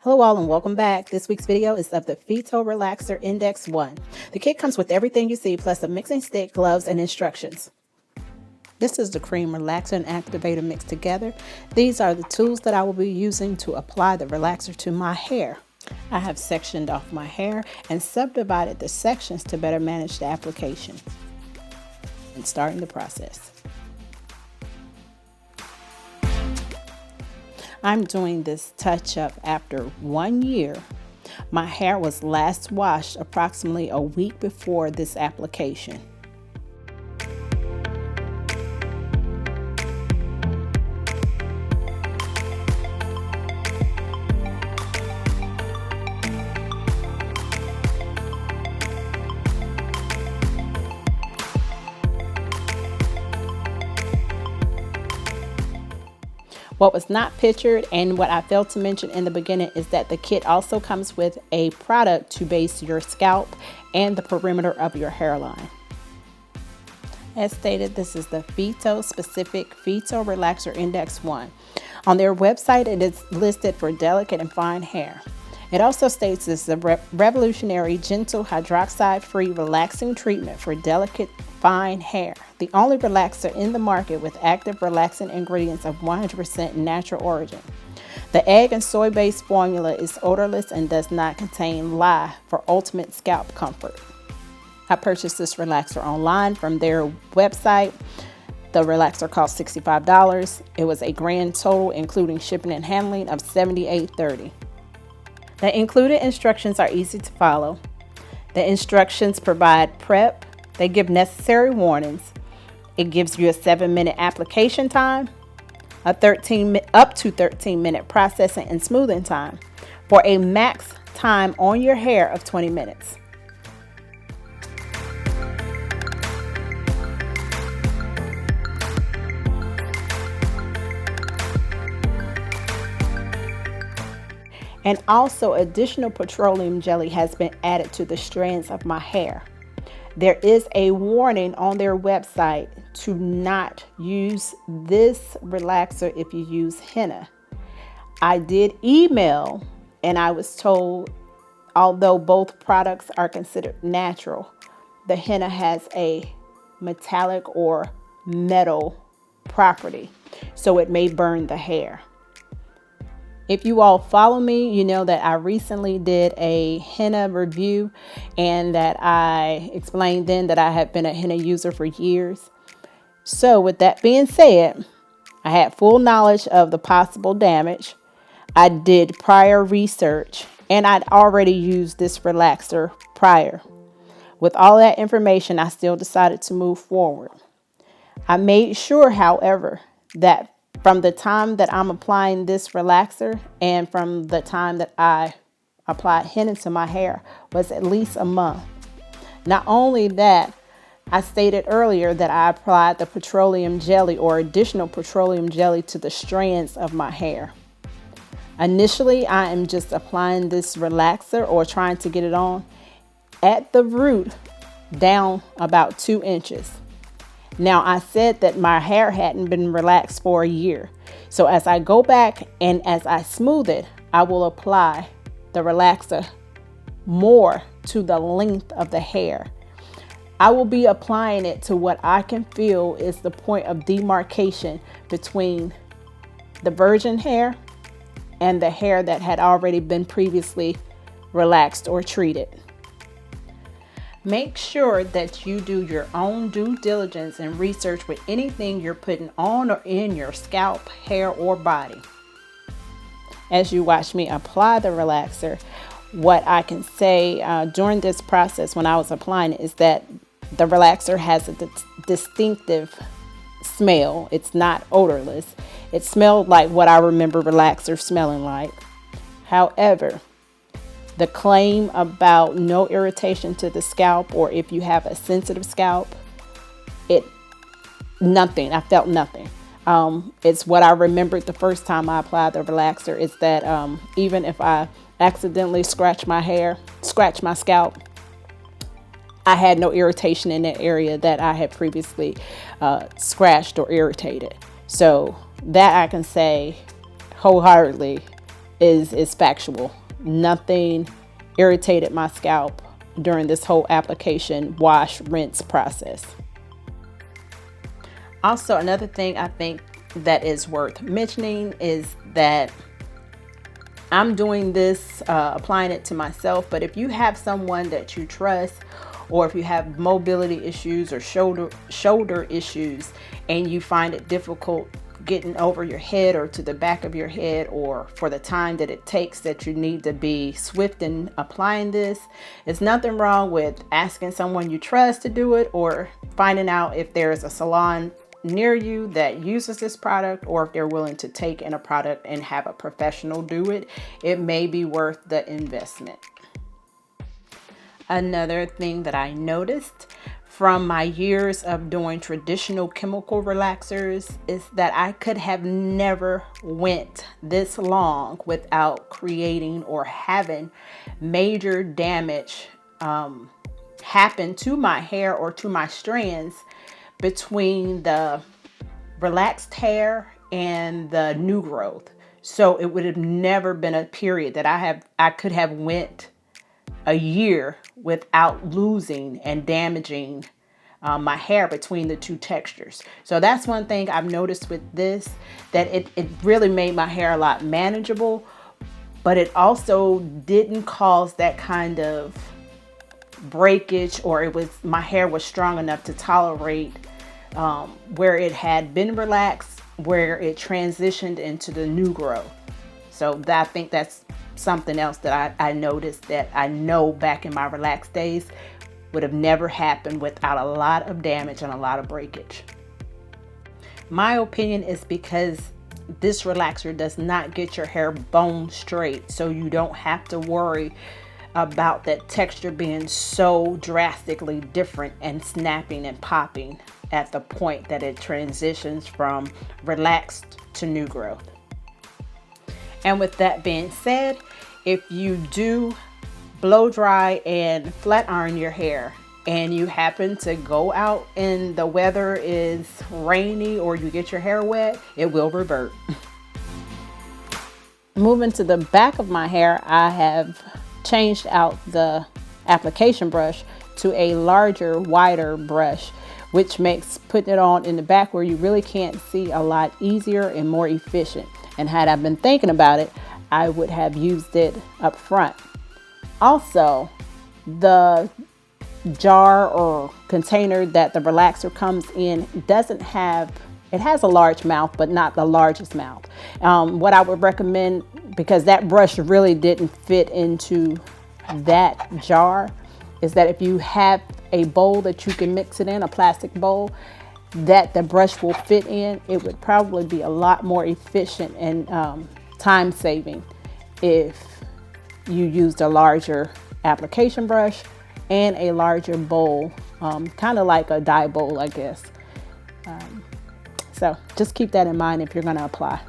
Hello all and welcome back. This week's video is of the PHYTO Relaxer Index 1. The kit comes with everything you see plus a mixing stick, gloves, and instructions. This is the cream relaxer and activator mixed together. These are the tools that I will be using to apply the relaxer to my hair. I have sectioned off my hair and subdivided the sections to better manage the application. And starting the process. I'm doing this touch-up after 1 year. My hair was last washed approximately a week before this application. What was not pictured and what I failed to mention in the beginning is that the kit also comes with a product to base your scalp and the perimeter of your hairline. As stated, this is the PHYTO Specific PHYTO Relaxer Index 1. On their website, it is listed for delicate and fine hair. It also states this is a revolutionary, gentle, hydroxide-free relaxing treatment for delicate, fine hair. The only relaxer in the market with active relaxing ingredients of 100% natural origin. The egg and soy-based formula is odorless and does not contain lye for ultimate scalp comfort. I purchased this relaxer online from their website. The relaxer cost $65. It was a grand total, including shipping and handling, of $78.30. The included instructions are easy to follow. The instructions provide prep. They give necessary warnings. It gives you a 7-minute application time, up to 13-minute processing and smoothing time, for a max time on your hair of 20 minutes. And also additional petroleum jelly has been added to the strands of my hair. There is a warning on their website to not use this relaxer if you use henna. I did email and I was told, although both products are considered natural, the henna has a metallic or metal property, so it may burn the hair. If you all follow me, you know that I recently did a henna review and that I explained then that I had been a henna user for years. So with that being said, I had full knowledge of the possible damage. I did prior research and I'd already used this relaxer prior. With all that information, I still decided to move forward. I made sure, however, that from the time that I'm applying this relaxer and from the time that I applied henna to my hair was at least a month. Not only that, I stated earlier that I applied the petroleum jelly or additional petroleum jelly to the strands of my hair. Initially, I am just applying this relaxer or trying to get it on at the root down about 2 inches. Now, I said that my hair hadn't been relaxed for a year. So as I go back and as I smooth it, I will apply the relaxer more to the length of the hair. I will be applying it to what I can feel is the point of demarcation between the virgin hair and the hair that had already been previously relaxed or treated. Make sure that you do your own due diligence and research with anything you're putting on or in your scalp, hair, or body. As you watch me apply the relaxer, what I can say during this process when I was applying it is that the relaxer has a distinctive smell. It's not odorless. It smelled like what I remember relaxer smelling like. However, the claim about no irritation to the scalp, or if you have a sensitive scalp, nothing. I felt nothing. It's what I remembered the first time I applied the relaxer is that even if I accidentally scratch my scalp, I had no irritation in that area that I had previously scratched or irritated. So that I can say wholeheartedly is factual. Nothing irritated my scalp during this whole application, wash, rinse process. Also, another thing I think that is worth mentioning is that I'm doing this, applying it to myself, but if you have someone that you trust, or if you have mobility issues or shoulder issues, and you find it difficult getting over your head or to the back of your head, or for the time that it takes that you need to be swift in applying this, there's nothing wrong with asking someone you trust to do it, or finding out if there's a salon near you that uses this product, or if they're willing to take in a product and have a professional do it. It may be worth the investment. Another thing that I noticed from my years of doing traditional chemical relaxers is that I could have never went this long without creating or having major damage happen to my hair or to my strands between the relaxed hair and the new growth. So it would have never been a period that I could have went a year without losing and damaging my hair between the two textures. So that's one thing I've noticed with this, that it really made my hair a lot manageable, but it also didn't cause that kind of breakage, or my hair was strong enough to tolerate where it had been relaxed, where it transitioned into the new growth. So I think that's something else that I noticed, that I know back in my relaxed days would have never happened without a lot of damage and a lot of breakage. My opinion is because this relaxer does not get your hair bone straight, so you don't have to worry about that texture being so drastically different and snapping and popping at the point that it transitions from relaxed to new growth. And with that being said, if you do blow dry and flat iron your hair, and you happen to go out and the weather is rainy, or you get your hair wet, it will revert. Moving to the back of my hair, I have changed out the application brush to a larger, wider brush, which makes putting it on in the back where you really can't see a lot easier and more efficient. And had I been thinking about it, I would have used it up front. Also, the jar or container that the relaxer comes in it has a large mouth, but not the largest mouth. What I would recommend, because that brush really didn't fit into that jar, is that if you have a bowl that you can mix it in, a plastic bowl that the brush will fit in, it would probably be a lot more efficient and time saving if you used a larger application brush and a larger bowl, kind of like a dye bowl, I guess. So just keep that in mind if you're going to apply.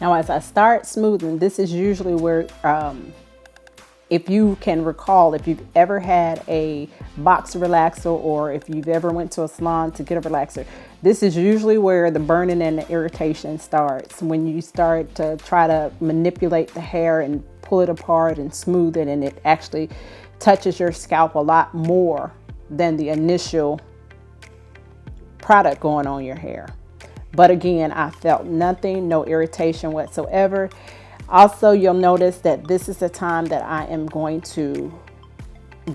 Now, as I start smoothing, this is usually where, if you can recall, if you've ever had a box relaxer, or if you've ever went to a salon to get a relaxer, this is usually where the burning and the irritation starts. When you start to try to manipulate the hair and pull it apart and smooth it, and it actually touches your scalp a lot more than the initial product going on your hair. But again, I felt nothing, no irritation whatsoever. Also, you'll notice that this is the time that I am going to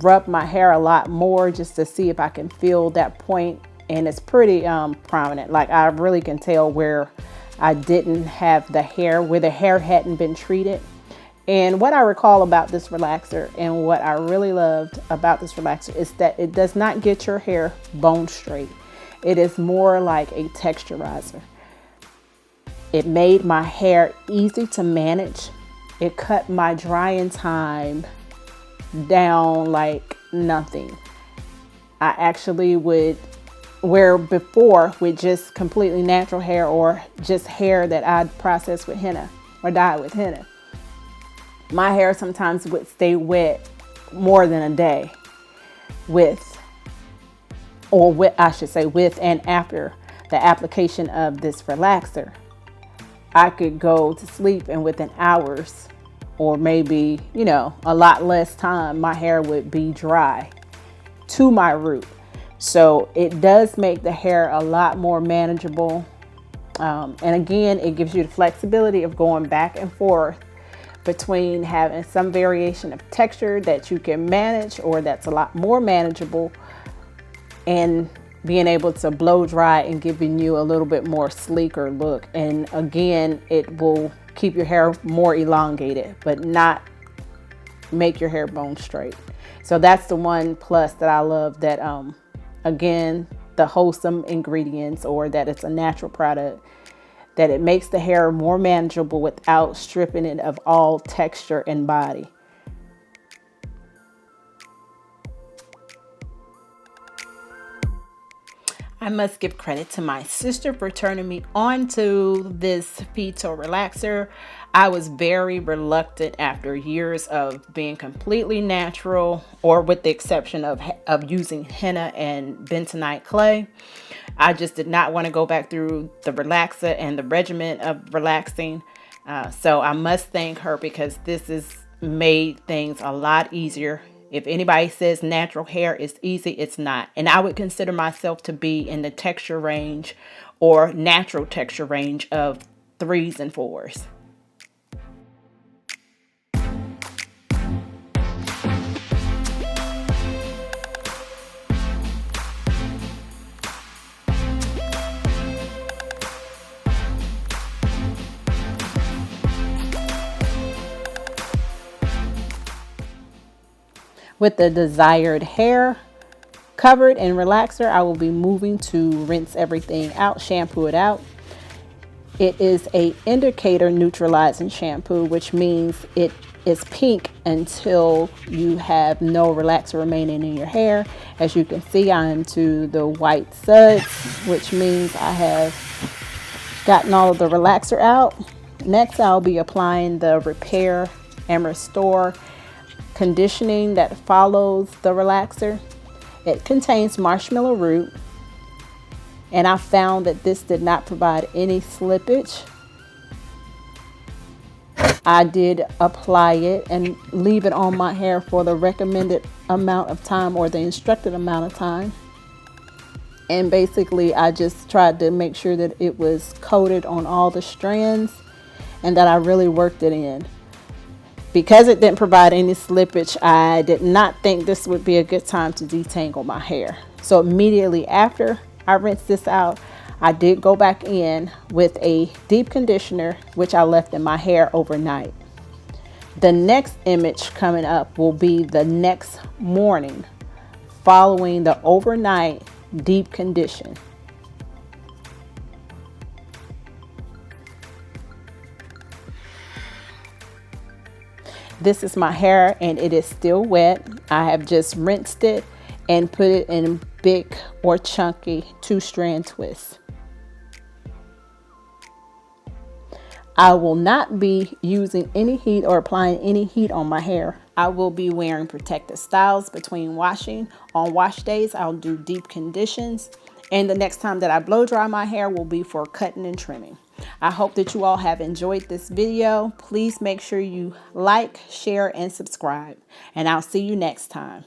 rub my hair a lot more just to see if I can feel that point. And it's pretty prominent. Like, I really can tell where I didn't have the hair, where the hair hadn't been treated. And what I recall about this relaxer, and what I really loved about this relaxer, is that it does not get your hair bone straight. It is more like a texturizer. It made my hair easy to manage. It cut my drying time down like nothing. I actually would, where before with just completely natural hair or just hair that I'd processed with henna or dyed with henna, my hair sometimes would stay wet more than a day with and after the application of this relaxer. I could go to sleep, and within hours, or maybe, a lot less time, my hair would be dry to my root. So it does make the hair a lot more manageable. And again, it gives you the flexibility of going back and forth between having some variation of texture that you can manage, or that's a lot more manageable, and being able to blow dry and giving you a little bit more sleeker look. And again, it will keep your hair more elongated, but not make your hair bone straight. So that's the one plus that I love, that again, the wholesome ingredients, or that it's a natural product, that it makes the hair more manageable without stripping it of all texture and body. I must give credit to my sister for turning me on to this PHYTO relaxer. I was very reluctant after years of being completely natural, or with the exception of using henna and bentonite clay. I just did not want to go back through the relaxer and the regimen of relaxing. So I must thank her, because this has made things a lot easier. If anybody says natural hair is easy, it's not. And I would consider myself to be in the texture range, or natural texture range, of 3s and 4s. With the desired hair covered in relaxer, I will be moving to rinse everything out, shampoo it out. It is a indicator neutralizing shampoo, which means it is pink until you have no relaxer remaining in your hair. As you can see, I am to the white suds, which means I have gotten all of the relaxer out. Next, I'll be applying the repair and restore conditioning that follows the relaxer. It contains marshmallow root, and I found that this did not provide any slippage. I did apply it and leave it on my hair for the recommended amount of time, or the instructed amount of time. And basically, I just tried to make sure that it was coated on all the strands and that I really worked it in. Because it didn't provide any slippage, I did not think this would be a good time to detangle my hair. So immediately after I rinsed this out, I did go back in with a deep conditioner, which I left in my hair overnight. The next image coming up will be the next morning following the overnight deep condition. This is my hair, and it is still wet. I have just rinsed it and put it in big or chunky 2-strand twists. I will not be using any heat or applying any heat on my hair. I will be wearing protective styles between washing. On wash days, I'll do deep conditions. And the next time that I blow dry my hair will be for cutting and trimming. I hope that you all have enjoyed this video. Please make sure you like, share, and subscribe. And I'll see you next time.